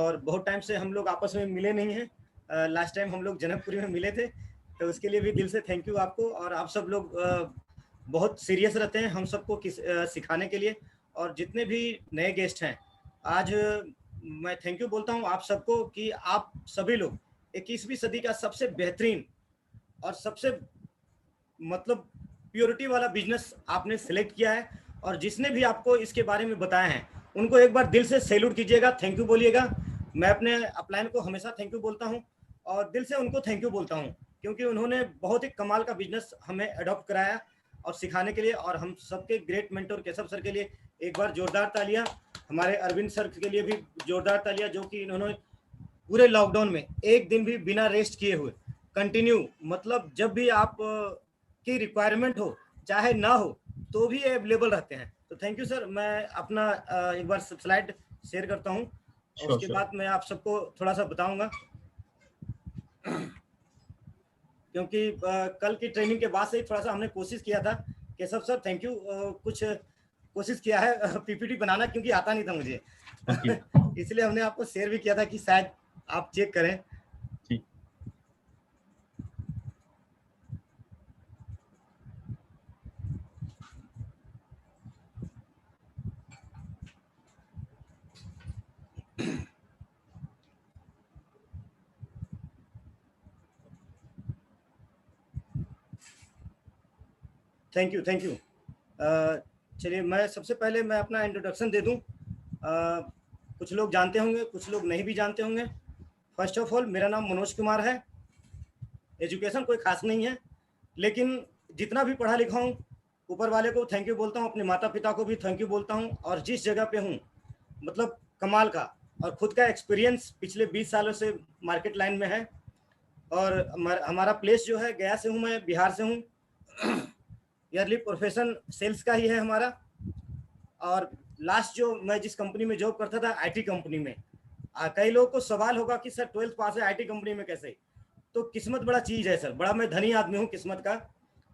और बहुत टाइम से हम लोग आपस में मिले नहीं हैं। लास्ट टाइम हम लोग जनकपुरी में मिले थे, तो उसके लिए भी दिल से थैंक यू आपको। और आप सब लोग बहुत सीरियस रहते हैं हम सबको सिखाने के लिए। और जितने भी नए गेस्ट हैं, आज मैं थैंक यू बोलता हूँ आप सबको कि आप सभी लोग 21वीं सदी का सबसे बेहतरीन और सबसे मतलब प्योरिटी वाला बिजनेस आपने सेलेक्ट किया है। और जिसने भी आपको इसके बारे में बताया है उनको एक बार दिल से सैल्यूट कीजिएगा, थैंक यू बोलिएगा। मैं अपने अपलाइन को हमेशा थैंक यू बोलता हूँ और दिल से उनको थैंक यू बोलता हूँ, क्योंकि उन्होंने बहुत ही कमाल का बिजनेस हमें अडॉप्ट कराया और सिखाने के लिए। और हम सबके ग्रेट मेंटोर केशव सर के लिए एक बार जोरदार तालियां, हमारे अरविंद सर के लिए भी जोरदार तालियां, जो कि इन्होंने पूरे लॉकडाउन में एक दिन भी बिना रेस्ट किए हुए कंटिन्यू, मतलब जब भी आप की रिक्वायरमेंट हो चाहे ना हो तो भी अवेलेबल रहते हैं। तो थैंक यू सर। मैं अपना एक बार स्लाइड शेयर करता हूँ और उसके बाद मैं आप सबको थोड़ा सा बताऊंगा, क्योंकि कल की ट्रेनिंग के बाद से ही थोड़ा सा हमने कोशिश किया था। केशव सर थैंक यू, कुछ कोशिश किया है पीपीटी बनाना, क्योंकि आता नहीं था मुझे इसलिए हमने आपको शेयर भी किया था कि शायद आप चेक करें। Thank you thank you. चलिए मैं सबसे पहले मैं अपना इंट्रोडक्शन दे दूं। कुछ लोग जानते होंगे, कुछ लोग नहीं भी जानते होंगे। फर्स्ट ऑफ ऑल मेरा नाम मनोज कुमार है। एजुकेशन कोई खास नहीं है, लेकिन जितना भी पढ़ा लिखा हूँ ऊपर वाले को थैंक यू बोलता हूँ, अपने माता पिता को भी थैंक यू बोलता हूँ। और जिस जगह पे हूँ मतलब कमाल का, और खुद का एक्सपीरियंस पिछले 20 सालों से मार्केट लाइन में है। और हमारा प्लेस जो है गया से हूँ, मैं बिहार से हूँ। ईयरली प्रोफेशन सेल्स का ही है हमारा। और लास्ट जो मैं जिस कंपनी में जॉब करता था आईटी कंपनी में, कई लोगों को सवाल होगा कि सर 12th पास है आईटी कंपनी में कैसे। तो किस्मत बड़ा चीज़ है सर, बड़ा मैं धनी आदमी हूँ किस्मत का,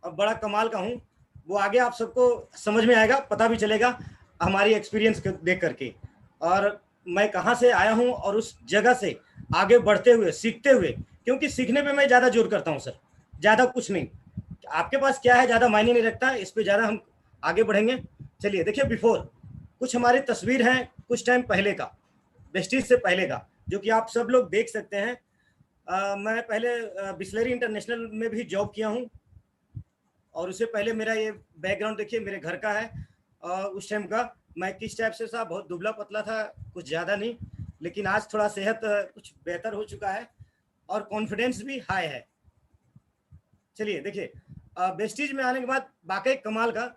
और बड़ा कमाल का हूँ। वो आगे आप सबको समझ में आएगा, पता भी चलेगा हमारी एक्सपीरियंस देख करके। और मैं कहाँ से आया हूँ और उस जगह से आगे बढ़ते हुए सीखते हुए, क्योंकि सीखने पे मैं ज़्यादा जोर करता हूँ सर, ज़्यादा कुछ नहीं। आपके पास क्या है ज़्यादा मायने नहीं रखता, इस पे ज़्यादा हम आगे बढ़ेंगे। चलिए देखिए, बिफोर कुछ हमारी तस्वीर है कुछ टाइम पहले का, वेस्टीज से पहले का, जो कि आप सब लोग देख सकते हैं। मैं पहले बिस्लरी इंटरनेशनल में भी जॉब किया हूँ, और उससे पहले मेरा ये बैकग्राउंड देखिए मेरे घर का है। उस टाइम का मैं किस टाइप से था, बहुत दुबला पतला था, कुछ ज़्यादा नहीं, लेकिन आज थोड़ा सेहत कुछ बेहतर हो चुका है और कॉन्फिडेंस भी हाई है। चलिए देखिए, वेस्टीज में आने के बाद वाकई कमाल का,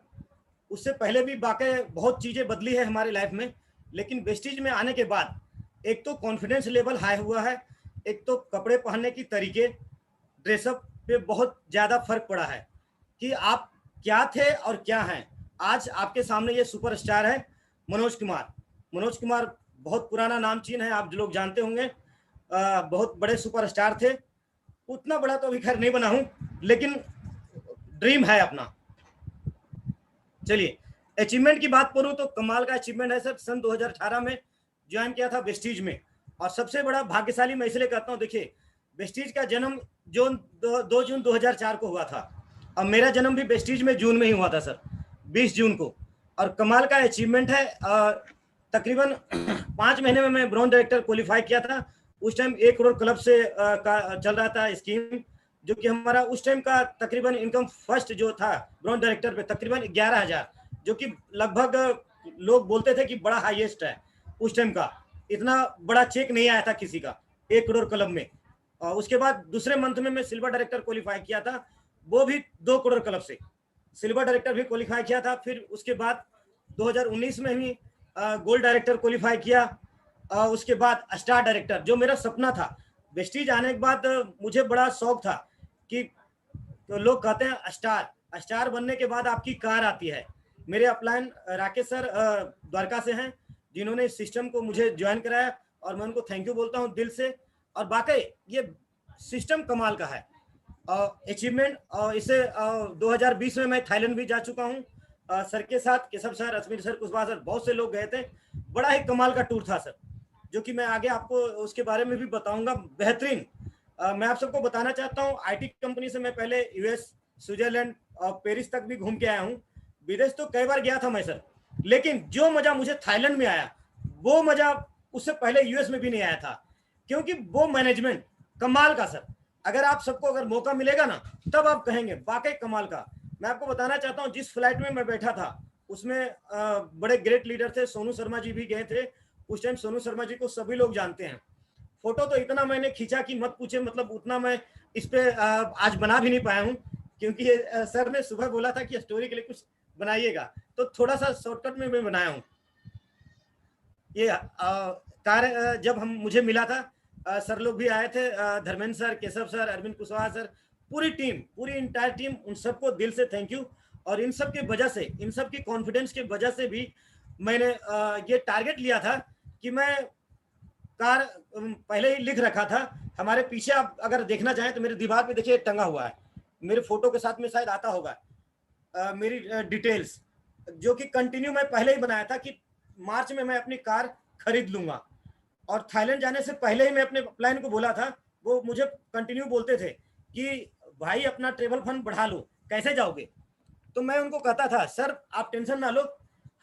उससे पहले भी वाकई बहुत चीज़ें बदली है हमारी लाइफ में, लेकिन वेस्टीज में आने के बाद एक तो कॉन्फिडेंस लेवल हाई हुआ है, एक तो कपड़े पहनने की तरीके, ड्रेसअप पे बहुत ज़्यादा फर्क पड़ा है कि आप क्या थे और क्या हैं। आज आपके सामने ये सुपरस्टार है मनोज कुमार। मनोज कुमार बहुत पुराना नाम चीन है, आप लोग जानते होंगे। बहुत बड़े सुपरस्टार थे, उतना बड़ा तो अभी खैर नहीं बना हूँ, लेकिन ड्रीम है अपना। चलिए अचीवमेंट की बात करूं तो कमाल का अचीवमेंट है सर। सन 2018 में ज्वाइन किया था वेस्टीज में, और सबसे बड़ा भाग्यशाली मैं इसलिए कहता हूं, देखिए वेस्टीज का जन्म 2 जून 2004 को हुआ था, और मेरा जन्म भी वेस्टीज में जून में ही हुआ था सर, 20 जून को। और कमाल का अचीवमेंट है। तकरीबन 5 महीने में मैं ब्राउन डायरेक्टर क्वालिफाई किया था। उस टाइम 1 करोड़ क्लब से चल रहा था स्कीम, जो कि हमारा उस टाइम का तकरीबन इनकम फर्स्ट जो था ब्राउन डायरेक्टर पे तकरीबन 11,000, जो कि लगभग लोग बोलते थे कि बड़ा हाईएस्ट है। उस टाइम का इतना बड़ा चेक नहीं आया था किसी का 1 करोड़ क्लब में। और उसके बाद दूसरे मंथ में मैं सिल्वर डायरेक्टर क्वालिफाई किया था, वो भी 2 करोड़ क्लब से सिल्वर डायरेक्टर भी क्वालिफाई किया था। फिर उसके बाद 2019 में ही गोल्ड डायरेक्टर क्वालिफाई किया। उसके बाद स्टार डायरेक्टर, जो मेरा सपना था। वेस्टीज आने के बाद मुझे बड़ा शौक था कि तो लोग कहते हैं स्टार बनने के बाद आपकी कार आती है। मेरे अपलाइन राकेश सर द्वारका से हैं, जिन्होंने इस सिस्टम को मुझे ज्वाइन कराया, और मैं उनको थैंक यू बोलता हूं दिल से। और वाकई ये सिस्टम कमाल का है अचीवमेंट। इसे 2020 में मैं थाईलैंड भी जा चुका हूं सर के साथ, Keshav sir, Ashwin sir, Kushwaha sir, बहुत से लोग गए थे। बड़ा ही कमाल का टूर था सर। जो कि मैं आगे आपको उसके बारे में भी बताऊंगा। बेहतरीन। मैं आप सबको बताना चाहता हूँ, आईटी कंपनी से मैं पहले यूएस, स्विट्जरलैंड और पेरिस तक भी घूम के आया हूँ। विदेश तो कई बार गया था मैं सर, लेकिन जो मजा मुझे थाईलैंड में आया, वो मजा उससे पहले यूएस में भी नहीं आया था, क्योंकि वो मैनेजमेंट कमाल का सर। अगर आप सबको अगर मौका मिलेगा ना, तब आप कहेंगे वाकई कमाल का। मैं आपको बताना चाहता हूँ, जिस फ्लाइट में मैं बैठा था उसमें बड़े ग्रेट लीडर थे, सोनू शर्मा जी भी गए थे उस टाइम। सोनू शर्मा जी को सभी लोग जानते हैं। फोटो तो इतना मैंने खींचा कि मत पूछे, मतलब उतना मैं इस पे आज बना भी नहीं पाया हूँ, क्योंकि सर ने सुबह बोला था कि स्टोरी के लिए कुछ बनाइएगा, तो थोड़ा सा शॉर्टकट में मैं बनाया हूँ। ये कार्य जब हम मुझे मिला था, सर लोग भी आए थे, Dharmendra sir, Keshav sir, Arvind Kushwaha sir, पूरी टीम, पूरी इंटायर टीम, उन सबको दिल से थैंक यू। और इन सब के वजह से, इन सब की कॉन्फिडेंस के वजह से भी मैंने ये टारगेट लिया था कि मैं कार पहले ही लिख रखा था। हमारे पीछे आप अगर देखना चाहें तो मेरे दीवार पे देखिए टंगा हुआ है, मेरे फोटो के साथ में शायद आता होगा मेरी डिटेल्स, जो कि कंटिन्यू मैं पहले ही बनाया था कि मार्च में मैं अपनी कार खरीद लूंगा। और थाईलैंड जाने से पहले ही मैं अपने प्लान को बोला था। वो मुझे कंटिन्यू बोलते थे कि भाई अपना ट्रेवल फंड बढ़ा लो, कैसे जाओगे? तो मैं उनको कहता था सर आप टेंशन ना लो,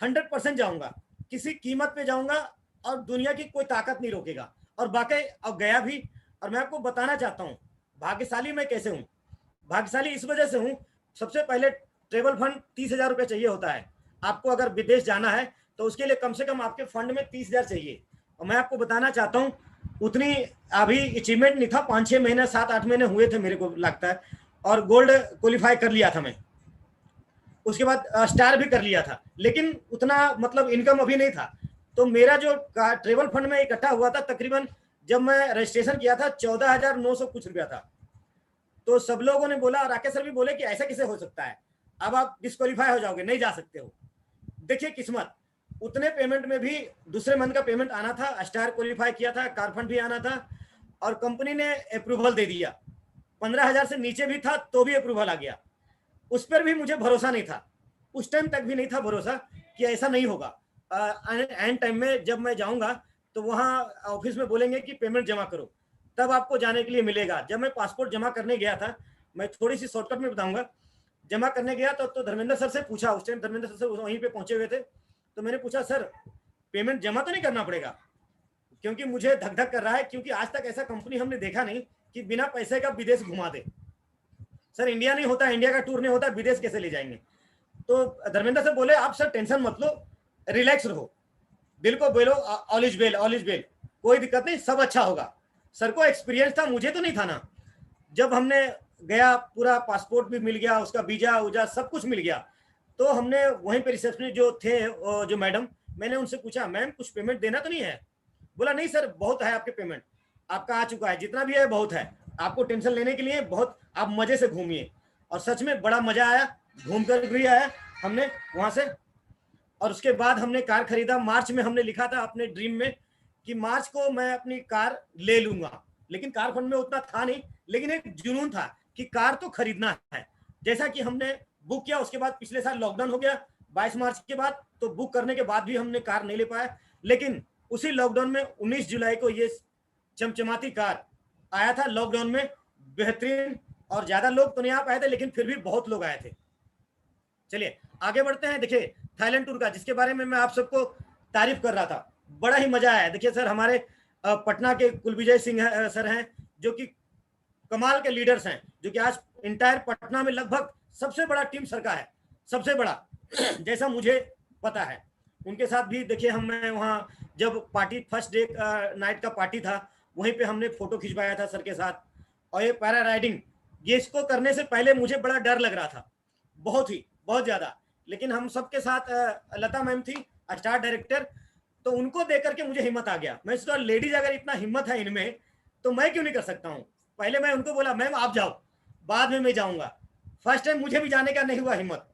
100% जाऊंगा, किसी कीमत पे जाऊंगा और दुनिया की कोई ताकत नहीं रोकेगा। और वाकई अब गया भी। और मैं आपको बताना चाहता हूँ भाग्यशाली मैं कैसे हूँ। भाग्यशाली इस वजह से हूँ, सबसे पहले ट्रेवल फंड 30,000 रुपये चाहिए होता है आपको अगर विदेश जाना है, तो उसके लिए कम से कम आपके फंड में 30,000 चाहिए। और मैं आपको बताना चाहता हूँ उतनी अभी अचीवमेंट नहीं था, 5-6 महीने 7-8 महीने हुए थे मेरे को लगता है, और गोल्ड क्वालिफाई कर लिया था मैं। उसके बाद स्टार भी कर लिया था, लेकिन उतना मतलब इनकम अभी नहीं था। तो मेरा जो ट्रेवल फंड में इकट्ठा हुआ था तकरीबन, जब मैं रजिस्ट्रेशन किया था 14,900 कुछ रुपया था। तो सब लोगों ने बोला, राकेश सर भी बोले कि ऐसा कैसे हो सकता है, अब आप डिस्क्वालीफाई हो जाओगे, नहीं जा सकते हो। देखिए किस्मत, उतने पेमेंट में भी दूसरे मंथ का पेमेंट आना था, स्टार क्वालिफाई किया था, कार फंड भी आना था, और कंपनी ने अप्रूवल दे दिया। 15,000 से नीचे भी था तो भी अप्रूवल आ गया। उस पर भी मुझे भरोसा नहीं था, उस टाइम तक भी नहीं था भरोसा कि ऐसा नहीं होगा। एंड टाइम में जब मैं जाऊंगा तो वहां ऑफिस में बोलेंगे कि पेमेंट जमा करो, तब आपको जाने के लिए मिलेगा। जब मैं पासपोर्ट जमा करने गया था, मैं थोड़ी सी शॉर्टकट में बताऊंगा, जमा करने गया तो धर्मेंद्र सर से पूछा, उस टाइम धर्मेंद्र सर से वहीं पे पहुंचे हुए थे, तो मैंने पूछा सर पेमेंट जमा तो नहीं करना पड़ेगा, क्योंकि मुझे धक धक कर रहा है, क्योंकि आज तक ऐसा कंपनी हमने देखा नहीं कि बिना पैसे का विदेश घुमा दे। सर इंडिया नहीं होता, इंडिया का टूर नहीं होता, विदेश कैसे ले जाएंगे? तो धर्मेंद्र सर बोले आप सर टेंशन मत लो, रिलैक्स रहो, दिल को बोलो all is well, all is well, कोई दिक्कत नहीं, सब अच्छा होगा। सर को एक्सपीरियंस था, मुझे तो नहीं था ना। जब हमने गया, पूरा पासपोर्ट भी मिल गया, उसका वीजा उजा सब कुछ मिल गया, तो हमने वहीं पे रिसेप्शनिस्ट जो थे, जो मैडम, मैंने उनसे पूछा मैम कुछ पेमेंट देना तो नहीं है? बोला नहीं सर बहुत है आपके पेमेंट, आपका आ चुका है, जितना भी है बहुत है, आपको टेंशन लेने के लिए बहुत, आप मजे से घूमिए। और सच में बड़ा मजा आया, घूम कर भी आया हमने वहां से। और उसके बाद हमने कार खरीदा। मार्च में हमने लिखा था अपने ड्रीम में कि मार्च को मैं अपनी कार ले लूंगा, लेकिन कार फंड में उतना था नहीं, लेकिन एक जुनून था कि कार तो खरीदना है। जैसा कि हमने बुक किया, उसके बाद पिछले साल लॉकडाउन हो गया 22 मार्च के बाद, तो बुक करने के बाद भी हमने कार नहीं ले पाया। लेकिन उसी लॉकडाउन में 19 जुलाई को ये चमचमाती कार आया था लॉकडाउन में, बेहतरीन। और ज्यादा लोग तो नहीं आ पाए थे, लेकिन फिर भी बहुत लोग आए थे। चलिए आगे बढ़ते हैं। देखिए थाईलैंड टूर का, जिसके बारे में मैं आप सबको तारीफ कर रहा था, बड़ा ही मजा आया। देखिए सर हमारे पटना के कुलविजय सिंह सर हैं, जो कि कमाल के लीडर्स हैं, जो कि आज इंटायर पटना में लगभग सबसे बड़ा टीम सर का है, सबसे बड़ा जैसा मुझे पता है। उनके साथ भी देखिए हम वहाँ जब पार्टी फर्स्ट डे नाइट का पार्टी था, वहीं पे हमने फोटो खिंचवाया था सर के साथ। और ये पैरा राइडिंग, ये इसको करने से पहले मुझे बड़ा डर लग रहा था, बहुत ज्यादा। लेकिन हम सबके साथ लता मैम थी स्टार डायरेक्टर, तो उनको देख करके मुझे हिम्मत आ गया। मैं सोचा लेडीज अगर इतना हिम्मत है इनमें, तो मैं क्यों नहीं कर सकता हूँ। पहले मैं उनको बोला मैम आप जाओ, बाद में मैं जाऊंगा। फर्स्ट टाइम मुझे भी जाने का नहीं हुआ हिम्मत,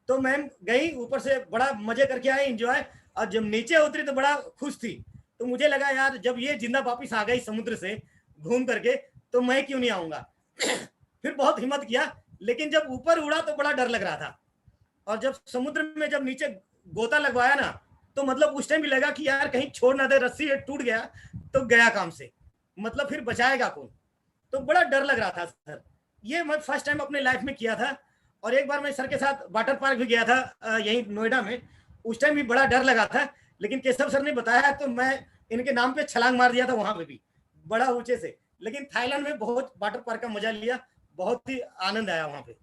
तो मैम गई, ऊपर से बड़ा मजे करके आई, एंजॉय। और जब नीचे उतरी तो बड़ा खुश थी। तो मुझे लगा यार जब ये जिंदा वापिस आ गई समुद्र से घूम करके, तो मैं क्यों नहीं आऊंगा। फिर बहुत हिम्मत किया, लेकिन जब ऊपर उड़ा तो बड़ा डर लग रहा था। और जब समुद्र में जब नीचे गोता लगवाया ना, तो मतलब उस टाइम भी लगा कि यार कहीं छोड़ ना दे, रस्सी टूट गया तो गया काम से, मतलब फिर बचाएगा कौन। तो बड़ा डर लग रहा था सर। ये मैं फर्स्ट टाइम अपने लाइफ में किया था। और एक बार मैं सर के साथ वाटर पार्क भी गया था यहीं नोएडा में, उस टाइम भी बड़ा डर लगा था, लेकिन केशव सर ने बताया तो मैं इनके नाम पे छलांग मार दिया था वहां पे भी, बड़ा ऊंचे से। लेकिन थाईलैंड में बहुत वाटर पार्क का मजा लिया, बहुत ही आनंद आया वहां पे।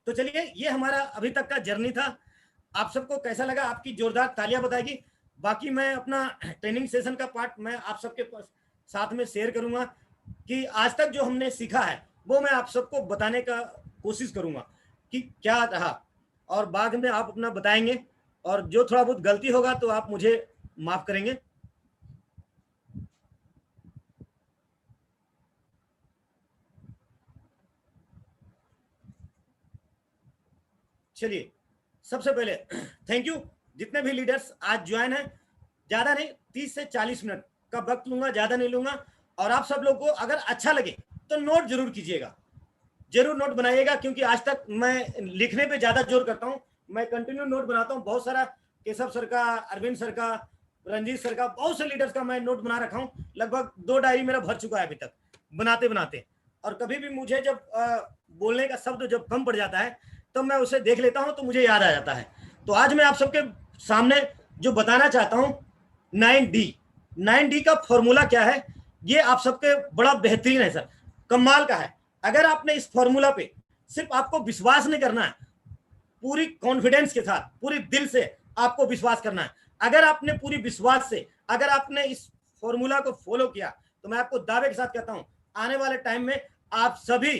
तो चलिए, ये हमारा अभी तक का जर्नी था। आप सबको कैसा लगा? आपकी जोरदार तालियां बताएगी। बाकी मैं अपना ट्रेनिंग सेशन का पार्ट मैं आप सबके साथ में शेयर करूंगा कि आज तक जो हमने सीखा है वो मैं आप सबको बताने का कोशिश करूंगा कि क्या रहा, और बाद में आप अपना बताएंगे, और जो थोड़ा बहुत गलती होगा तो आप मुझे माफ करेंगे। चलिए, सबसे पहले थैंक यू जितने भी लीडर्स आज ज्वाइन हैं। ज़्यादा नहीं, 30 से 40 मिनट का वक्त लूंगा, ज़्यादा नहीं लूंगा। और आप सब लोग को अगर अच्छा लगे तो नोट जरूर कीजिएगा, जरूर नोट बनाइएगा, क्योंकि आज तक मैं लिखने पे ज़्यादा जोर करता हूँ, मैं कंटिन्यू नोट बनाता हूँ। बहुत सारा केशव सर का, अरविंद सर का, रंजीत सर का, बहुत से लीडर्स का मैं नोट बना रखा हूँ। लगभग 2 डायरी मेरा भर चुका है अभी तक बनाते बनाते। और कभी भी मुझे जब बोलने का शब्द जब कम पड़ जाता है तो मैं उसे देख लेता हूं तो मुझे याद आ जाता है। तो आज मैं आप सबके सामने जो बताना चाहता हूं, 9D का फॉर्मूला क्या है, ये आप सबके बड़ा बेहतरीन है सर, कमाल का है। अगर आपने इस फॉर्मूला पे सिर्फ आपको विश्वास नहीं करना है, पूरी कॉन्फिडेंस के साथ, पूरी दिल से आपको विश्वास करना है। अगर आपने पूरी विश्वास से अगर आपने इस फॉर्मूला को फॉलो किया तो मैं आपको दावे के साथ कहता हूं, आने वाले टाइम में आप सभी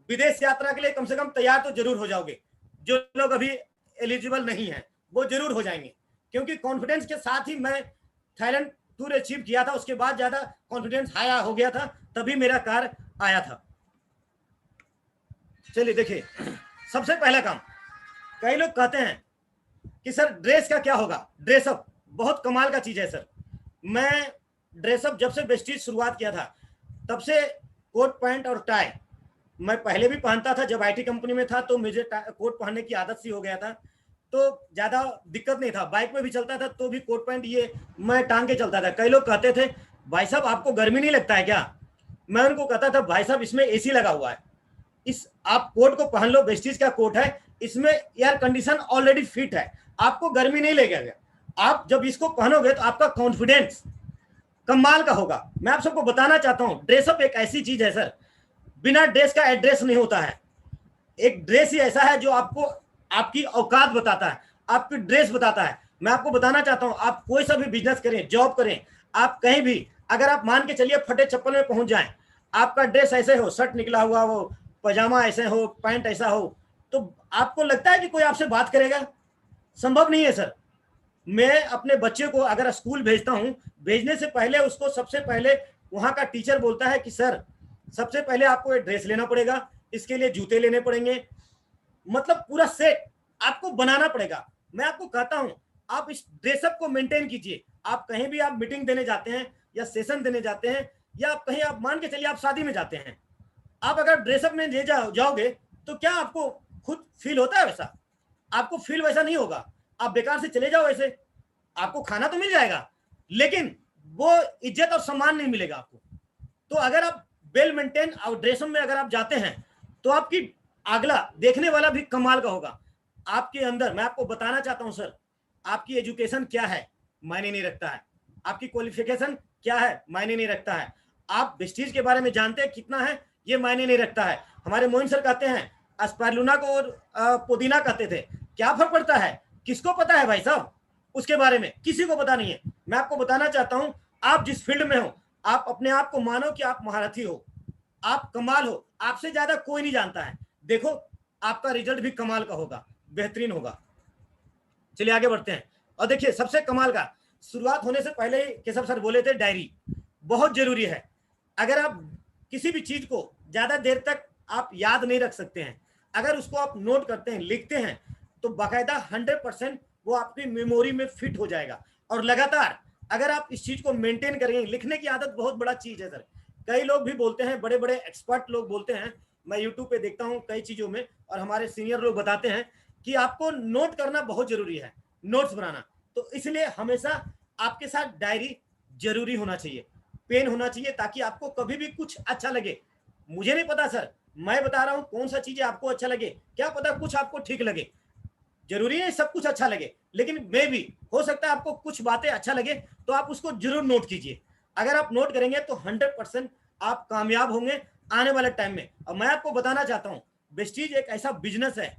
विदेश यात्रा के लिए कम से कम तैयार तो जरूर हो जाओगे। जो लोग अभी एलिजिबल नहीं है वो जरूर हो जाएंगे, क्योंकि कॉन्फिडेंस के साथ ही मैं थाईलैंड टूर अचीव किया था। उसके बाद ज्यादा कॉन्फिडेंस हाया हो गया था, तभी मेरा कार आया था। चलिए देखिए, सबसे पहला काम, कई लोग कहते हैं कि सर ड्रेस का क्या होगा, ड्रेसअप बहुत कमाल का चीज है सर। मैं ड्रेसअप जब से वेस्टीज शुरुआत किया था तब से कोट पैंट और टाई मैं पहले भी पहनता था। जब आईटी कंपनी में था तो मुझे कोट पहनने की आदत सी हो गया था, तो ज्यादा दिक्कत नहीं था। बाइक में भी चलता था तो भी कोट पैंट ये मैं टांग के चलता था। कई लोग कहते थे भाई साहब आपको गर्मी नहीं लगता है क्या? मैं उनको कहता था भाई साहब इसमें एसी लगा हुआ है, इस आप कोट को पहन लो, वेस्टीज का कोट है, इसमें एयर कंडीशन ऑलरेडी फिट है, आपको गर्मी नहीं लगेगा। आप जब इसको पहनोगे तो आपका कॉन्फिडेंस कमाल का होगा। मैं आप सबको बताना चाहता हूं, ड्रेसअप एक ऐसी चीज है सर, बिना ड्रेस का एड्रेस नहीं होता है। एक ड्रेस ही ऐसा है जो आपको आपकी औकात बताता है, आपकी ड्रेस बताता है। मैं आपको बताना चाहता हूं, आप कोई सा भी बिजनेस करें, जॉब करें, आप कहीं भी अगर आप मान के चलिए फटे चप्पल में पहुंच जाएं, आपका ड्रेस ऐसे हो, शर्ट निकला हुआ हो, पजामा ऐसे हो, पैंट ऐसा हो, तो आपको लगता है कि कोई आपसे बात करेगा? संभव नहीं है सर। मैं अपने बच्चे को अगर स्कूल भेजता हूं, भेजने से पहले उसको सबसे पहले वहां का टीचर बोलता है कि सर सबसे पहले आपको एक ड्रेस लेना पड़ेगा, इसके लिए जूते लेने पड़ेंगे, मतलब पूरा सेट आपको बनाना पड़ेगा। मैं आपको कहता हूं आप इस ड्रेसअप को मेंटेन कीजिए। आप कहीं भी आप मीटिंग देने जाते हैं या सेशन देने जाते हैं, या आप कहीं आप मान के चलिए आप शादी में जाते हैं, आप अगर ड्रेसअप में ले जाओगे तो क्या आपको खुद फील होता है वैसा? आपको फील वैसा नहीं होगा। आप बेकार से चले जाओ ऐसे, आपको खाना तो मिल जाएगा लेकिन वो इज्जत और सम्मान नहीं मिलेगा आपको। तो अगर आप वेल मेंटेन और ड्रेसअप में अगर आप जाते हैं तो आपकी अगला देखने वाला भी कमाल का होगा। आपके अंदर मैं आपको बताना चाहता हूं सर, आपकी एजुकेशन क्या है मायने नहीं रखता है, आपकी क्वालिफिकेशन क्या है मायने नहीं रखता है, आप वेस्टीज के बारे में जानते हैं कितना है ये मायने नहीं रखता है। हमारे मोइन सर कहते हैं अस्पारुलिना को और पुदीना कहते थे, क्या फर्क पड़ता है? किसको पता है भाई साहब उसके बारे में? किसी को पता नहीं है। मैं आपको बताना चाहता हूं, आप जिस फील्ड में हो आप अपने आप को मानो कि आप महारथी हो, आप कमाल हो, आपसे ज्यादा कोई नहीं जानता है। देखो आपका रिजल्ट भी कमाल का होगा, बेहतरीन होगा। चलिए आगे बढ़ते हैं। और देखिए सबसे कमाल का, शुरुआत होने से पहले ही केशव सर बोले थे डायरी बहुत जरूरी है। अगर आप किसी भी चीज को ज्यादा देर तक आप याद नहीं रख सकते हैं, अगर उसको आप नोट करते हैं, लिखते हैं, तो बाकायदा 100% वो आपकी मेमोरी में फिट हो जाएगा। और लगातार अगर आप इस चीज को मेंटेन करेंगे, लिखने की आदत बहुत बड़ा चीज है सर। कई लोग भी बोलते हैं, बड़े बड़े एक्सपर्ट लोग बोलते हैं, मैं यूट्यूब पे देखता हूँ कई चीजों में, और हमारे सीनियर लोग बताते हैं कि आपको नोट करना बहुत जरूरी है, नोट्स बनाना। तो इसलिए हमेशा आपके साथ डायरी जरूरी होना चाहिए, पेन होना चाहिए, ताकि आपको कभी भी कुछ अच्छा लगे। मुझे नहीं पता सर, मैं बता रहा हूं कौन सा चीजें आपको अच्छा लगे, क्या पता कुछ आपको ठीक लगे, जरूरी है सब कुछ अच्छा लगे, लेकिन मे भी हो सकता है आपको कुछ बातें अच्छा लगे, तो आप उसको जरूर नोट कीजिए। अगर आप नोट करेंगे तो 100% आप कामयाब होंगे आने वाले टाइम में। और मैं आपको बताना चाहता हूं, वेस्टीज एक ऐसा बिजनेस है,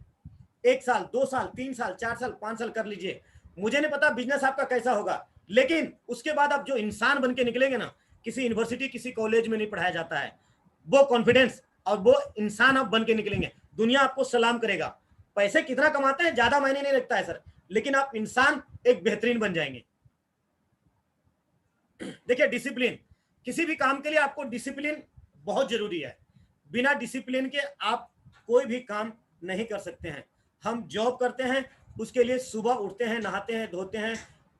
1 साल 2 साल 3 साल 4 साल 5 साल कर लीजिए, मुझे नहीं पता बिजनेस आपका कैसा होगा, लेकिन उसके बाद आप जो इंसान बन के निकलेंगे ना, किसी यूनिवर्सिटी किसी कॉलेज में नहीं पढ़ाया जाता है, वो कॉन्फिडेंस और वो इंसान आप बन के निकलेंगे, दुनिया आपको सलाम करेगा। पैसे कितना कमाते हैं ज्यादा मायने नहीं रखता है सर, लेकिन आप इंसान एक बेहतरीन बन जाएंगे। देखिए डिसिप्लिन, किसी भी काम के लिए आपको डिसिप्लिन बहुत जरूरी है। बिना डिसिप्लिन के आप कोई भी काम नहीं कर सकते हैं। हम जॉब करते हैं, उसके लिए सुबह उठते हैं, नहाते हैं, धोते हैं,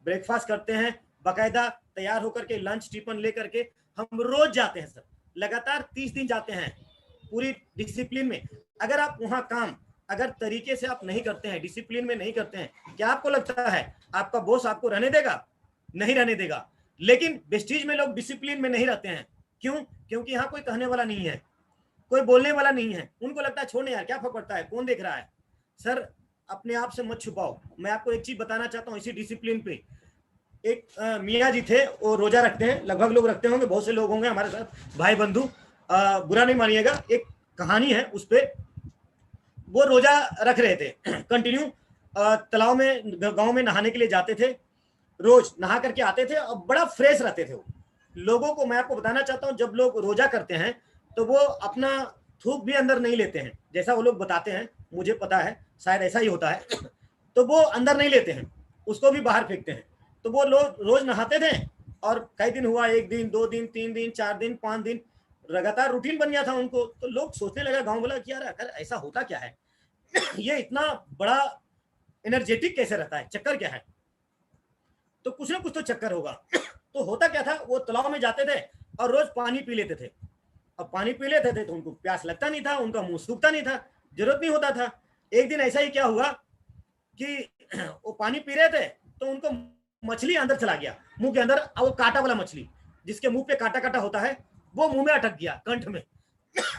ब्रेकफास्ट करते हैं, बाकायदा तैयार होकर के लंच टिफिन लेकर के हम रोज जाते हैं सर, लगातार 30 दिन जाते हैं पूरी डिसिप्लिन में। अगर आप वहां काम अगर तरीके से आप नहीं करते हैं, डिसिप्लिन में नहीं करते हैं, क्या आपको लगता है आपका बॉस आपको रहने देगा? नहीं रहने देगा। लेकिन वेस्टीज में लोग डिसिप्लिन में नहीं रहते हैं। क्यों? क्योंकि यहाँ कोई कहने वाला नहीं है, कोई बोलने वाला नहीं है, उनको लगता है छोड़ने यार क्या फर्क पड़ता है, कौन देख रहा है। सर अपने आप से मत छुपाओ। मैं आपको एक चीज बताना चाहता हूँ इसी डिसिप्लिन पे। एक मियाँ जी थे, वो रोजा रखते हैं, लगभग लोग रखते होंगे, बहुत से लोग होंगे हमारे साथ भाई बंधु, बुरा नहीं मानिएगा। एक कहानी है उस पर, वो रोजा रख रहे थे कंटिन्यू, तालाब में गांव में नहाने के लिए जाते थे, रोज नहा करके आते थे और बड़ा फ्रेश रहते थे वो। लोगों को मैं आपको बताना चाहता हूँ, जब लोग रोजा करते हैं तो वो अपना थूक भी अंदर नहीं लेते हैं, जैसा वो लोग बताते हैं, मुझे पता है शायद ऐसा ही होता है तो वो अंदर नहीं लेते हैं, उसको भी बाहर फेंकते हैं। तो वो लोग रोज नहाते थे और कई दिन हुआ, 1 दिन 2 दिन 3 दिन 4 दिन 5 दिन, लगातार रूटीन बन गया था उनको। तो लोग सोचने लगा, गांव वाला कि यार अगर ऐसा होता क्या है ये इतना बड़ा एनर्जेटिक कैसे रहता है, चक्कर क्या है? तो कुछ ना कुछ तो चक्कर होगा तो होता क्या था, वो तालाब में जाते थे और रोज पानी पी लेते थे। अब पानी पी लेते थे तो उनको प्यास लगता नहीं था, उनका मुंह सूखता नहीं था, जरूरत नहीं होता था। एक दिन ऐसा ही क्या हुआ कि वो पानी पी रहे थे तो उनको मछली अंदर चला गया मुंह के अंदर, वो कांटा वाला मछली जिसके मुंह पे कांटा कांटा होता है, वो मुंह में अटक गया, कंठ में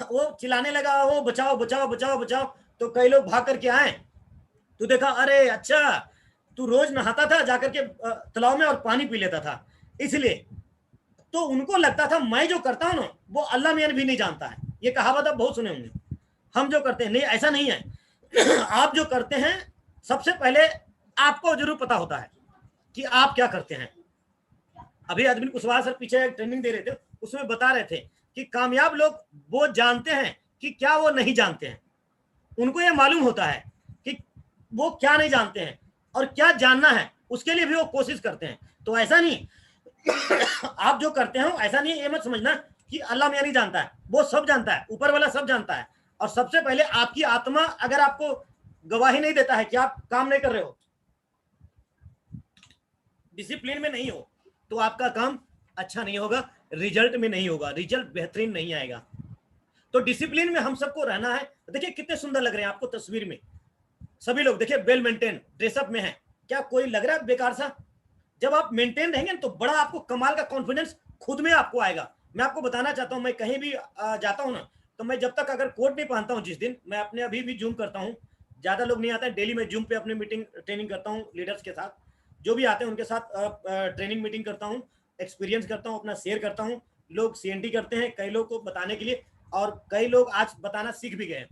वो चिल्लाने लगा, वो बचाओ बचाओ बचाओ बचाओ। तो कई लोग भाग करके आए, तो देखा अरे अच्छा तू रोज नहाता था जाकर के तालाब में और पानी पी लेता था, इसलिए। तो उनको लगता था मैं जो करता हूं ना वो अल्लाह मियां भी नहीं जानता है। ये कहावत आप बहुत सुने होंगे, हम जो करते हैं, नहीं ऐसा नहीं है आप जो करते हैं सबसे पहले आपको जरूर पता होता है कि आप क्या करते हैं। अभी अरविंद कुशवाहा सर पीछे एक ट्रेनिंग दे रहे थे, उसमें बता रहे थे कि कामयाब लोग वो जानते हैं कि क्या वो नहीं जानते हैं, उनको ये मालूम होता है कि वो क्या नहीं जानते हैं और क्या जानना है, उसके लिए भी वो कोशिश करते हैं। तो ऐसा नहीं आप जो करते हो ऐसा नहीं, ये मत समझना कि अल्लाह मियां नहीं जानता है, वो सब जानता है, ऊपर वाला सब जानता है। और सबसे पहले आपकी आत्मा अगर आपको गवाही नहीं देता है कि आप काम नहीं कर रहे हो, डिसिप्लिन में नहीं हो, तो आपका काम अच्छा नहीं होगा, रिजल्ट में नहीं होगा, रिजल्ट बेहतरीन नहीं आएगा। तो डिसिप्लिन में हम सबको रहना है। देखिए कितने सुंदर लग रहे हैं आपको तस्वीर में, सभी लोग देखिए वेल मेंटेन ड्रेसअप में है, क्या कोई लग रहा है बेकार सा? जब आप मेंटेन रहेंगे तो बड़ा आपको कमाल का कॉन्फिडेंस खुद में आपको आएगा। मैं आपको बताना चाहता हूं, मैं कहीं भी जाता हूं ना, तो मैं जब तक अगर कोट नहीं पहनता हूं, जिस दिन मैं अपने अभी भी जूम करता हूं, ज्यादा लोग नहीं आते हैं, डेली मैं जूम पे अपनी मीटिंग ट्रेनिंग करता हूं लीडर्स के साथ, जो भी आते हैं उनके साथ ट्रेनिंग मीटिंग करता हूं, एक्सपीरियंस करता हूं, अपना शेयर करता हूं। लोग सीएनटी करते हैं कई लोग को बताने के लिए, और कई लोग आज बताना सीख भी गए,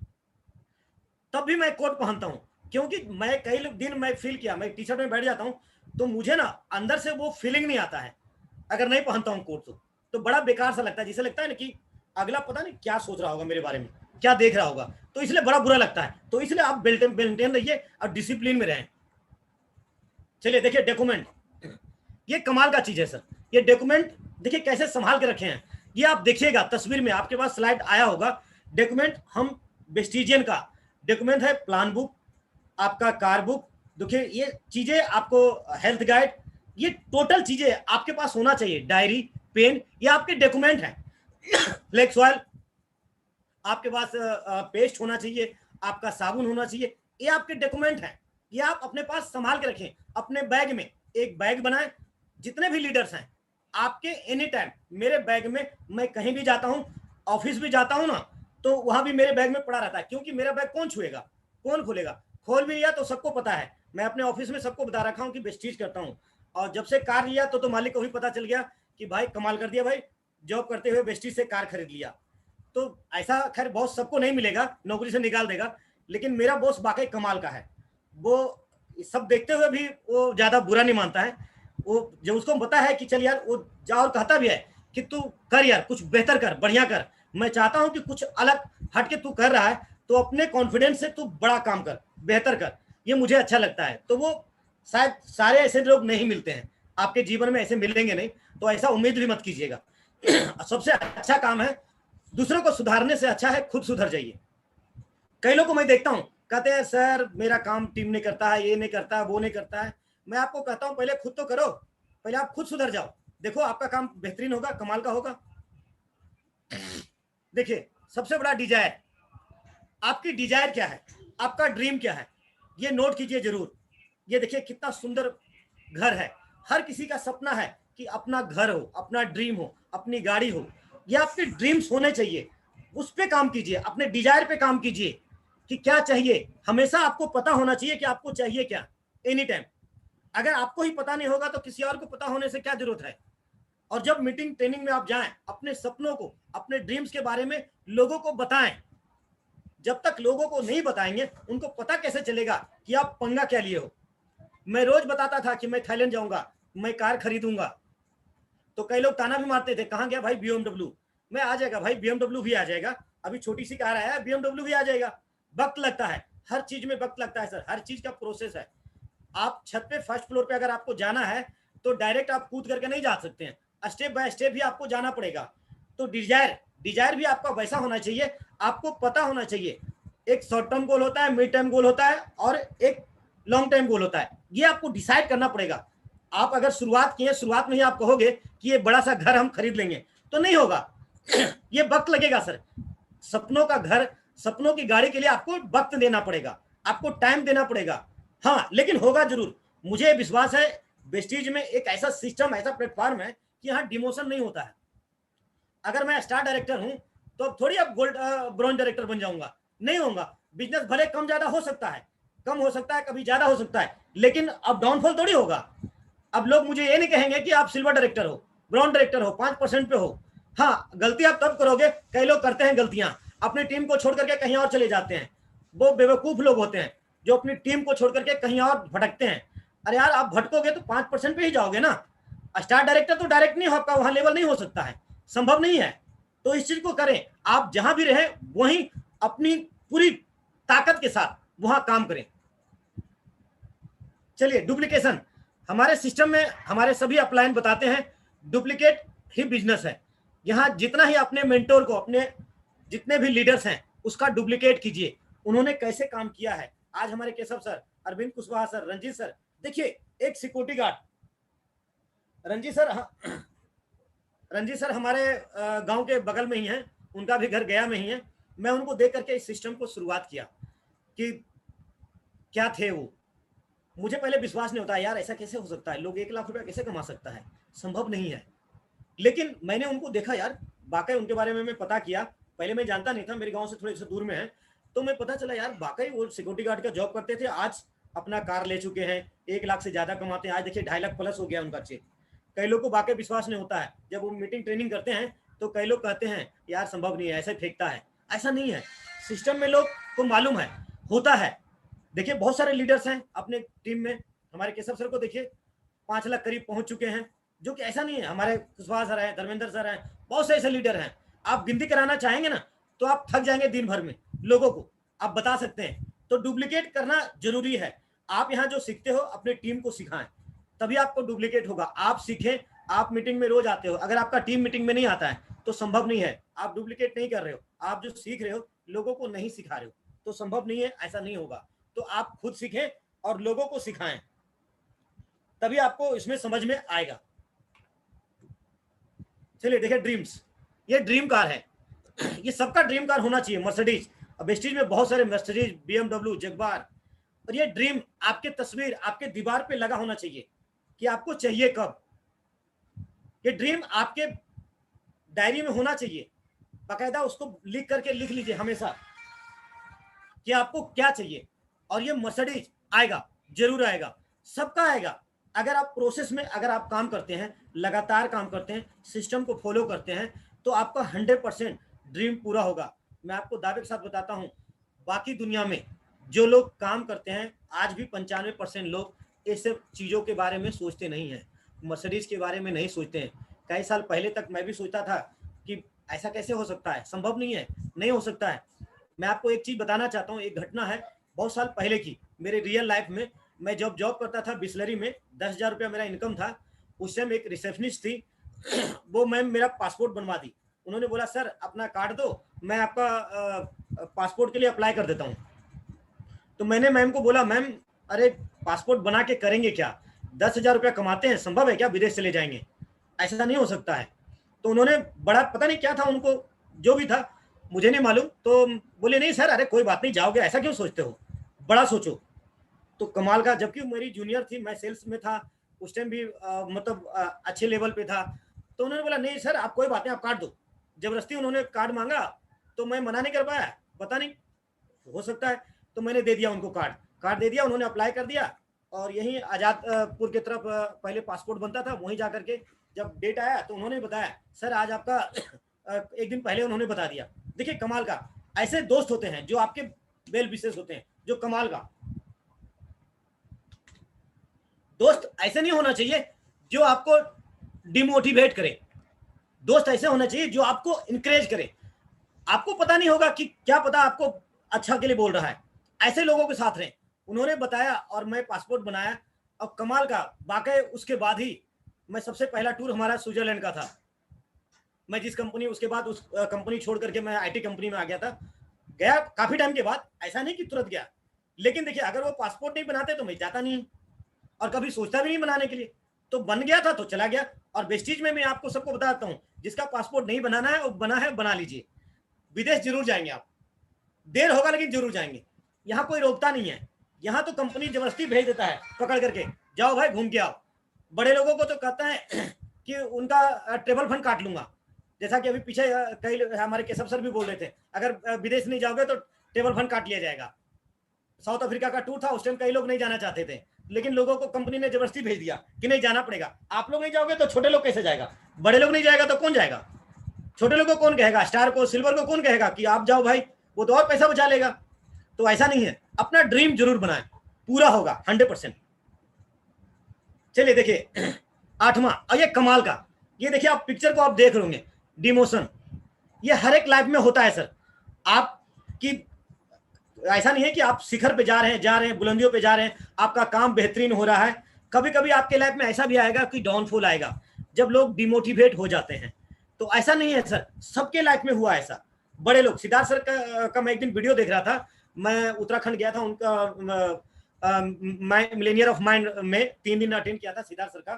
तब भी मैं कोट पहनता हूं। क्योंकि मैं कई दिन मैं फील किया, मैं टी शर्ट में बैठ जाता हूं तो मुझे ना अंदर से वो फीलिंग नहीं आता है अगर नहीं पहनता हूं कोट। तो बड़ा बेकार सा लगता है, जिसे लगता है ना कि अगला पता नहीं क्या सोच रहा होगा मेरे बारे में, क्या देख रहा होगा, तो इसलिए बड़ा बुरा लगता है। तो इसलिए आप मेंटेन रहिए और डिसिप्लिन में रहें। चलिए देखिए डॉक्यूमेंट, ये कमाल का चीज है सर। ये डॉक्यूमेंट देखिए कैसे संभाल के रखे हैं, ये आप देखिएगा तस्वीर में, आपके पास स्लाइड आया होगा। डॉक्यूमेंट हम वेस्टिजियन का डॉक्यूमेंट है, प्लान बुक, आपका कार बुक, देखिए ये चीजें आपको, हेल्थ गाइड, ये टोटल चीजें आपके पास होना चाहिए। डायरी, पेन, ये आपके डॉक्यूमेंट है। फ्लेक्स ऑयल आपके पास, पेस्ट होना चाहिए, आपका साबुन होना चाहिए, ये आपके डॉक्यूमेंट है, ये आप अपने पास संभाल के रखें अपने बैग में। एक बैग बनाएं, जितने भी लीडर्स हैं आपके एनी टाइम मेरे बैग में, मैं कहीं भी जाता हूं, ऑफिस भी जाता हूं ना, तो वहां भी मेरे बैग में पड़ा रहता है, क्योंकि मेरा बैग कौन छुएगा, कौन खोलेगा, खोल भी लिया तो सबको पता है, मैं अपने ऑफिस में सबको बता रखा हूं कि वेस्टीज करता हूं। और जब से कार लिया तो मालिक को भी पता चल गया कि भाई कमाल कर दिया भाई, जॉब करते हुए वेस्टीज से कार खरीद लिया। तो ऐसा खैर बॉस सबको नहीं मिलेगा, नौकरी से निकाल देगा, लेकिन मेरा बॉस वाकई कमाल का है। वो सब देखते हुए भी वो ज्यादा बुरा नहीं मानता है। वो जब उसको पता है कि चल यार, वो जा और कहता भी है कि तू कर यार, कुछ बेहतर कर, बढ़िया कर, मैं चाहता हूं कि कुछ अलग हट के तू कर रहा है, तो अपने कॉन्फिडेंस से तू बड़ा काम कर, बेहतर कर, ये मुझे अच्छा लगता है। तो वो शायद सारे ऐसे लोग नहीं मिलते हैं, आपके जीवन में ऐसे मिलेंगे नहीं, तो ऐसा उम्मीद भी मत कीजिएगा। सबसे अच्छा काम है, दूसरों को सुधारने से अच्छा है खुद सुधर जाइए। कई लोगों को मैं देखता हूं, कहते हैं सर मेरा काम टीम नहीं करता है, ये नहीं करता है, वो नहीं करता है। मैं आपको कहता हूं पहले खुद तो करो, पहले आप खुद सुधर जाओ, देखो आपका काम बेहतरीन होगा, कमाल का होगा। देखिए सबसे बड़ा डिजायर, आपकी डिजायर क्या है, आपका ड्रीम क्या है, ये नोट कीजिए जरूर। ये देखिए कितना सुंदर घर है, हर किसी का सपना है कि अपना घर हो, अपना ड्रीम हो, अपनी गाड़ी हो। ये आपके ड्रीम्स होने चाहिए, उस पे काम कीजिए, अपने डिजायर पे काम कीजिए कि क्या चाहिए। हमेशा आपको पता होना चाहिए कि आपको चाहिए क्या, एनी टाइम। अगर आपको ही पता नहीं होगा तो किसी और को पता होने से क्या जरूरत है। और जब मीटिंग ट्रेनिंग में आप जाएं, अपने सपनों को, अपने ड्रीम्स के बारे में लोगों को बताएं। जब तक लोगों को नहीं बताएंगे, उनको पता कैसे चलेगा कि आप पंगा क्या लिए हो। मैं रोज बताता था कि मैं थाईलैंड जाऊंगा, मैं कार खरीदूंगा, तो कई लोग ताना भी मारते थे, कहां गया भाई बीएमडब्ल्यू। मैं आ जाएगा भाई, बीएमडब्ल्यू भी आ जाएगा, अभी छोटी सी कार है, बीएमडब्ल्यू भी आ जाएगा। वक्त लगता है, हर चीज में वक्त लगता है सर, हर चीज का प्रोसेस है। आप छत पे फर्स्ट फ्लोर पे अगर आपको जाना है तो डायरेक्ट आप कूद करके नहीं जा सकते हैं, स्टेप बाय स्टेप भी आपको जाना पड़ेगा। तो डिजायर भी आपका वैसा होना चाहिए, आपको पता होना चाहिए। एक शॉर्ट टर्म गोल होता है, मिड टर्म गोल होता है, और एक लॉन्ग टर्म गोल होता है। ये आपको डिसाइड करना पड़ेगा। आप अगर शुरुआत किए, शुरुआत में ही आप कहोगे कि ये बड़ा सा घर हम खरीद लेंगे, तो नहीं होगा। ये वक्त लगेगा सर। सपनों का घर, सपनों की गाड़ी के लिए आपको वक्त देना पड़ेगा, आपको टाइम देना पड़ेगा। हाँ, लेकिन होगा जरूर। मुझे विश्वास है वेस्टीज में एक ऐसा सिस्टम, ऐसा प्लेटफॉर्म है कि यहाँ डिमोशन नहीं होता है। अगर मैं स्टार डायरेक्टर हूं तो अब थोड़ी अब गोल्ड ब्रॉन्ज डायरेक्टर बन जाऊंगा, नहीं होगा। बिजनेस भले कम ज्यादा हो सकता है, कम हो सकता है, कभी ज्यादा हो सकता है, लेकिन अब डाउनफॉल थोड़ी होगा। अब लोग मुझे ये नहीं कहेंगे कि आप सिल्वर डायरेक्टर हो, ब्रॉन्ज डायरेक्टर हो, 5% पे हो। हाँ, गलती आप तब करोगे, कई लोग करते हैं गलतियां, अपनी टीम को छोड़ करके कहीं और चले जाते हैं। वो बेवकूफ लोग होते हैं जो अपनी टीम को छोड़ करके कहीं और भटकते हैं। अरे यार, आप भटकोगे तो 5% पे ही जाओगे ना। स्टार डायरेक्टर तो डायरेक्ट नहीं होगा, वहां लेवल नहीं हो सकता है, संभव नहीं है। तो इस चीज को करें, आप जहां भी रहे वहीं अपनी पूरी ताकत के साथ वहां काम करें। चलिए, डुप्लीकेशन हमारे सिस्टम में हमारे सभी अपलाइन बताते हैं, डुप्लीकेट ही बिजनेस है। यहां जितना ही अपने मेंटोर को, अपने जितने भी लीडर्स हैं उसका डुप्लीकेट कीजिए, उन्होंने कैसे काम किया है। आज हमारे Keshav sir, Arvind Kushwaha sir, Ranjit sir, देखिए एक security guard, Ranjit sir, Ranjit sir हमारे गांव के बगल में ही हैं, उनका भी घर गया में ही है। मैं उनको देख करके इस सिस्टम को शुरुआत किया कि क्या थे वो। मुझे पहले विश्वास नहीं होता यार, ऐसा कैसे हो सकता है, लोग 1 लाख रुपया कैसे कमा सकता है, संभव नहीं है। लेकिन मैंने उनको देखा यार, वाकई उनके बारे में मैं पता किया। पहले मैं जानता नहीं था, मेरे गांव से थोड़े से दूर में है, तो मैं पता चला यार वाकई वो सिक्योरिटी गार्ड का जॉब करते थे, आज अपना कार ले चुके हैं, 1 लाख से ज्यादा कमाते हैं, आज देखिए 2.5 लाख प्लस हो गया उनका चेक। कई लोग को वाकई विश्वास नहीं होता है, जब वो मीटिंग ट्रेनिंग करते हैं तो कई लोग कहते हैं यार संभव नहीं है, ऐसे फेंकता है। ऐसा नहीं है, सिस्टम में लोग को मालूम है, होता है। देखिए बहुत सारे लीडर्स हैं अपने टीम में, हमारे केशव सर को देखिए 5 लाख करीब पहुंच चुके हैं, जो कि ऐसा नहीं है। हमारे कुशवाहा सर हैं, धर्मेंद्र सर हैं, बहुत से ऐसे लीडर हैं। आप गिनती कराना चाहेंगे ना तो आप थक जाएंगे दिन भर में, लोगों को आप बता सकते हैं। तो डुप्लीकेट करना जरूरी है। आप यहाँ जो सीखते हो अपनी टीम को सिखाएं, तभी आपको डुप्लीकेट होगा। आप सीखें, आप मीटिंग में रोज आते हो, अगर आपका टीम मीटिंग में नहीं आता है तो संभव नहीं है। आप डुप्लीकेट नहीं कर रहे हो, आप जो सीख रहे हो लोगों को नहीं सिखा रहे हो, तो संभव नहीं है, ऐसा नहीं होगा। तो आप खुद सीखें और लोगों को सिखाएं, तभी आपको इसमें समझ में आएगा। चलिए देखिए ड्रीम्स, ये ड्रीम कार है, ये सबका ड्रीम कार होना चाहिए। मर्सिडीज, वेस्टीज में बहुत सारे मर्सिडीज, बीएमडब्ल्यू, जगबार, और ये ड्रीम आपके तस्वीर आपके दीवार पे लगा होना चाहिए कि आपको चाहिए कब। ये ड्रीम आपके डायरी में होना चाहिए, बाकायदा उसको लिख करके लिख लीजिए हमेशा कि आपको क्या चाहिए। और ये मर्सिडीज आएगा, जरूर आएगा, सबका आएगा। अगर आप प्रोसेस में अगर आप काम करते हैं, लगातार काम करते हैं, सिस्टम को फॉलो करते हैं, तो आपका 100% ड्रीम पूरा होगा। मैं आपको दावे के साथ बताता हूं, बाकी दुनिया में जो लोग काम करते हैं, आज भी 95% लोग इस सब चीज़ों के बारे में सोचते नहीं हैं, मर्सिडीज के बारे में नहीं सोचते हैं। कई साल पहले तक मैं भी सोचता था कि ऐसा कैसे हो सकता है, संभव नहीं है, नहीं हो सकता है। मैं आपको एक चीज़ बताना चाहता हूँ, एक घटना है बहुत साल पहले की, मेरे रियल लाइफ में। मैं जब जॉब करता था बिस्लरी में, 10,000 रुपया मेरा इनकम था। उस टाइम एक रिसेप्शनिस्ट थी, वो मैम मेरा पासपोर्ट बनवा दी। उन्होंने बोला सर अपना कार्ड दो, मैं आपका पासपोर्ट के लिए अप्लाई कर देता हूँ। तो मैंने मैम को बोला, मैम अरे पासपोर्ट बना के करेंगे क्या, 10,000 रुपया कमाते हैं, संभव है क्या विदेश चले जाएंगे, ऐसा नहीं हो सकता है। तो उन्होंने बड़ा पता नहीं क्या था उनको, जो भी था मुझे नहीं मालूम, तो बोले नहीं सर, अरे कोई बात नहीं, जाओगे, ऐसा क्यों सोचते हो, बड़ा सोचो। तो कमाल का, जबकि मेरी जूनियर थी, मैं सेल्स में था उस टाइम भी, मतलब अच्छे लेवल पे था। तो उन्होंने बोला नहीं सर आप कोई बात नहीं, आप कार्ड दो। जबरदस्ती उन्होंने कार्ड मांगा, तो मैं मना नहीं कर पाया, पता नहीं हो सकता है, तो मैंने दे दिया उनको कार्ड। कार्ड दे दिया, उन्होंने अप्लाई कर दिया। और यहीं आजादपुर की तरफ पहले पासपोर्ट बनता था, वहीं जा करके जब डेट आया तो उन्होंने बताया सर आज आपका एक दिन पहले उन्होंने बता दिया। देखिए कमाल का, ऐसे दोस्त होते हैं जो आपके वेल विशेष होते हैं, जो कमाल का दोस्त ऐसे नहीं होना चाहिए जो आपको डिमोटिवेट करे, दोस्त ऐसे होना चाहिए जो आपको इंकरेज करे। आपको पता नहीं होगा कि क्या पता आपको अच्छा के लिए बोल रहा है, ऐसे लोगों के साथ रहें। उन्होंने बताया और मैं पासपोर्ट बनाया, और कमाल का वाकई उसके बाद ही मैं सबसे पहला टूर हमारा स्विट्जरलैंड का था। मैं जिस कंपनी, उसके बाद उस कंपनी छोड़ करके मैं आईटी कंपनी में आ गया था, गया काफी टाइम के बाद, ऐसा नहीं कि तुरंत गया। लेकिन देखिए अगर वो पासपोर्ट नहीं बनाते तो मैं जाता नहीं, और कभी सोचता भी नहीं बनाने के लिए, तो बन गया था तो चला गया। और वेस्टीज में मैं आपको सबको बताता हूँ, जिसका पासपोर्ट नहीं बनाना है वो बना है, बना लीजिए, विदेश जरूर जाएंगे आप, देर होगा लेकिन जरूर जाएंगे। यहाँ कोई रोकता नहीं है, यहाँ तो कंपनी जबरदस्ती भेज देता है पकड़ करके, जाओ भाई घूम के आओ। बड़े लोगों को तो कहता है कि उनका ट्रेवल फंड काट लूंगा, जैसा कि अभी पीछे कई हमारे केशव सर भी बोल रहे थे, अगर विदेश नहीं जाओगे तो ट्रेवल फंड काट लिया जाएगा। साउथ अफ्रीका का टूर था, उस टाइम कई लोग नहीं जाना चाहते थे, लेकिन लोगों को कंपनी ने जबरदस्ती भेज दिया कि नहीं जाना पड़ेगा। आप लोग नहीं जाओगे तो छोटे लोग कैसे जाएगा, बड़े लोग नहीं जाएगा तो कौन जाएगा, छोटे लोग को कौन कहेगा, स्टार को सिल्वर को कौन कहेगा कि आप जाओ भाई, वो तो और पैसा बचा लेगा। तो ऐसा नहीं है, अपना ड्रीम जरूर बनाएं, पूरा होगा 100%। चलिए देखिए 8वां, और ये कमाल का, ये देखिए आप पिक्चर को आप देख रहे होंगे, डिमोशन, ये हर एक लाइफ में होता है सर। आपकी ऐसा नहीं है कि आप शिखर पे जा रहे हैं बुलंदियों पे जा रहे हैं, आपका काम बेहतरीन हो रहा है, कभी कभी आपके लाइफ में ऐसा भी आएगा कि डाउनफॉल आएगा, जब लोग डिमोटिवेट हो जाते हैं। तो ऐसा नहीं है सर, सबके लाइफ में हुआ ऐसा। बड़े लोग, सिद्धार्थ सर का मैं एक दिन वीडियो देख रहा था, मैं उत्तराखंड गया था, उनका मिलेनियर ऑफ माइंड में 3 दिन अटेंड किया था सिद्धार्थ सर का।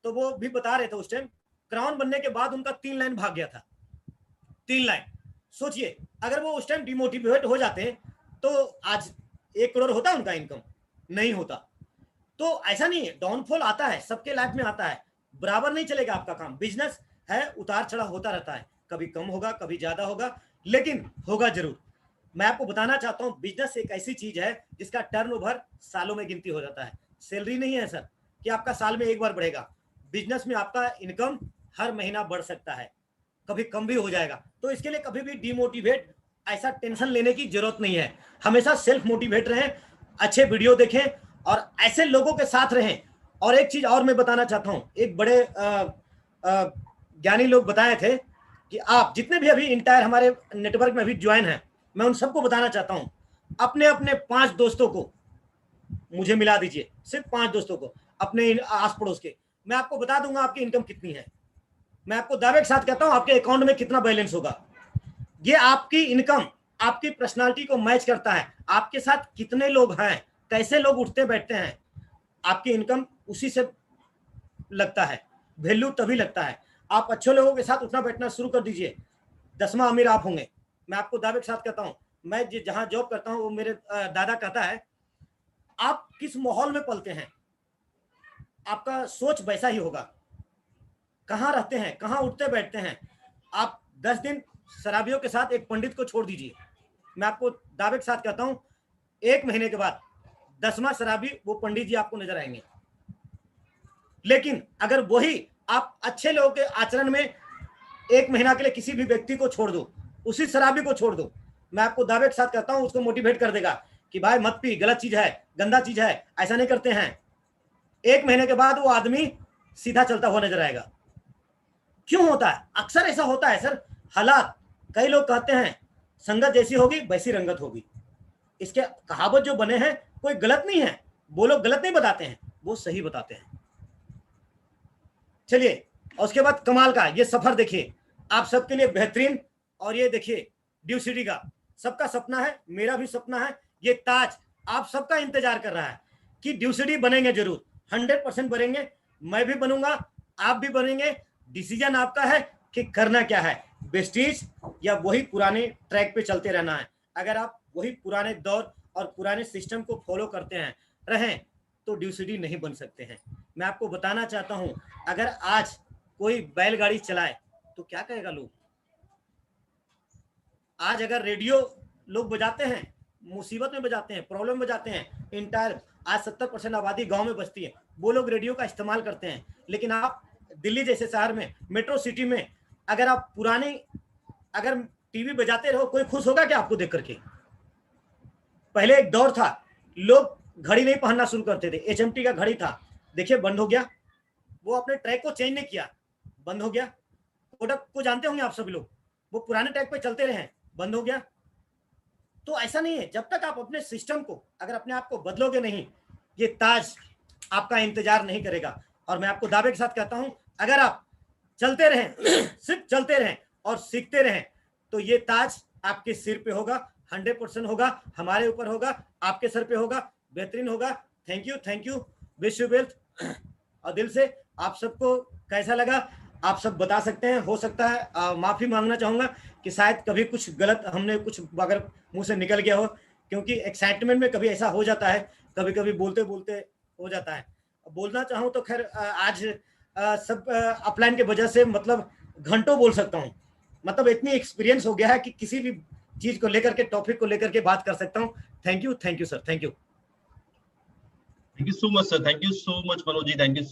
तो वो भी बता रहे थे उस टाइम क्राउन बनने के बाद उनका 3 लाइन भाग गया था, 3 लाइन। सोचिए अगर वो उस टाइम डिमोटिवेट हो जाते तो आज 1 करोड़ होता उनका इनकम, नहीं होता। तो ऐसा नहीं है, डाउनफॉल आता है, सबके लाइफ में आता है, बराबर नहीं चलेगा आपका काम, बिजनेस है, उतार चढ़ाव होता रहता है, कभी कम होगा कभी ज्यादा होगा, लेकिन होगा जरूर। मैं आपको बताना चाहता हूं, बिजनेस एक ऐसी चीज है जिसका टर्नओवर सालों में गिनती हो जाता है, सैलरी नहीं है सर कि आपका साल में एक बार बढ़ेगा। बिजनेस में आपका इनकम हर महीना बढ़ सकता है, कभी कम भी हो जाएगा। तो इसके लिए कभी भी डिमोटिवेट ऐसा टेंशन लेने की जरूरत नहीं है, हमेशा सेल्फ मोटिवेट रहें, अच्छे वीडियो देखें और ऐसे लोगों के साथ रहें। और एक चीज और मैं बताना चाहता हूं, एक बड़े ज्ञानी लोग बताए थे कि आप जितने भी अभी इंटायर हमारे नेटवर्क में अभी ज्वाइन हैं, मैं उन सबको बताना चाहता हूं, अपने अपने 5 दोस्तों को मुझे मिला दीजिए, सिर्फ 5 दोस्तों को अपने आस पड़ोस के, मैं आपको बता दूंगा आपकी इनकम कितनी है। मैं आपको दावे के साथ कहता हूं आपके अकाउंट में कितना बैलेंस होगा। ये आपकी इनकम आपकी पर्सनालिटी को मैच करता है, आपके साथ कितने लोग हैं, कैसे लोग उठते बैठते हैं, आपकी इनकम उसी से लगता है, वैल्यू तभी लगता है। आप अच्छे लोगों के साथ उठना बैठना शुरू कर दीजिए, 10वां अमीर आप होंगे। मैं आपको दावे के साथ कहता हूं, मैं जहां जॉब करता हूं वो मेरे दादा कहता है, आप किस माहौल में पलते हैं, आपका सोच वैसा ही होगा। कहाँ रहते हैं, कहाँ उठते बैठते हैं। आप 10 दिन शराबियों के साथ एक पंडित को छोड़ दीजिए, मैं आपको दावे के साथ कहता हूं 1 महीने के बाद 10वां शराबी वो पंडित जी आपको नजर आएंगे। लेकिन अगर वही आप अच्छे लोगों के आचरण में 1 महीना के लिए किसी भी व्यक्ति को छोड़ दो, उसी शराबी को छोड़ दो, मैं आपको दावे के साथ कहता हूं उसको मोटिवेट कर देगा कि भाई मत पी, गलत चीज है, गंदा चीज है, ऐसा नहीं करते हैं। 1 महीने के बाद वो आदमी सीधा चलता हुआ नजर आएगा। क्यों होता है? अक्सर ऐसा होता है सर, हालात। कई लोग कहते हैं संगत जैसी होगी वैसी रंगत होगी। इसके कहावत जो बने हैं कोई गलत नहीं है, वो लोग गलत नहीं बताते हैं, वो सही बताते हैं। चलिए, और उसके बाद कमाल का ये सफर देखिए, आप सबके लिए बेहतरीन। और ये देखिए ड्यू सिटी का सबका सपना है, मेरा भी सपना है, ये ताज आप सबका इंतजार कर रहा है कि ड्यू सिटी बनेंगे जरूर, 100% बनेंगे। मैं भी बनूंगा, आप भी बनेंगे। डिसीजन आपका है कि करना क्या है, वेस्टीज या वही पुराने ट्रैक पे चलते रहना है। अगर आप वही पुराने दौर और पुराने सिस्टम को फॉलो करते हैं रहें तो ड्यू सिटी नहीं बन सकते हैं। मैं आपको बताना चाहता हूं, अगर आज कोई बैलगाड़ी चलाए तो क्या कहेगा लोग? आज अगर रेडियो लोग बजाते हैं, मुसीबत में बजाते हैं, प्रॉब्लम में बजाते हैं, इंटायर आज 70% आबादी गांव में बसती है, वो लोग रेडियो का इस्तेमाल करते हैं। लेकिन आप दिल्ली जैसे शहर में, मेट्रो सिटी में, अगर आप पुरानी अगर टीवी बजाते रहो, कोई खुश होगा क्या आपको देख करके? पहले एक दौर था, लोग घड़ी नहीं पहनना शुरू करते थे, HMT का घड़ी था, देखिए बंद हो गया। वो अपने ट्रैक को चेंज नहीं किया, बंद हो गया। कोडक को जानते होंगे आप सभी लोग, वो पुराने ट्रैक पे चलते रहे, बंद हो गया। तो ऐसा नहीं है, जब तक आप अपने सिस्टम को, अगर अपने आप को बदलोगे नहीं, ये ताज आपका इंतजार नहीं करेगा। और मैं आपको दावे के साथ कहता हूं, अगर आप चलते रहें सिर्फ चलते रहें और सीखते रहें तो ये ताज आपके सिर पे होगा, 100% होगा, हमारे ऊपर होगा, आपके सर पे होगा, बेहतरीन होगा। Thank you, wish you wealth. और दिल से आप सबको कैसा लगा आप सब बता सकते हैं। हो सकता है माफी मांगना चाहूंगा कि शायद कभी कुछ गलत हमने कुछ अगर मुंह से निकल गया हो, क्योंकि एक्साइटमेंट में कभी ऐसा हो जाता है, कभी कभी बोलते बोलते हो जाता है। बोलना चाहूँ तो खैर आज सब अपलाइन के वजह से मतलब घंटों बोल सकता हूँ, मतलब इतनी एक्सपीरियंस हो गया है कि किसी भी चीज को लेकर के, टॉपिक को लेकर के बात कर सकता हूँ। Thank you sir, thank you. Thank you so much, sir. Thank you so much, Manoj ji. Thank you.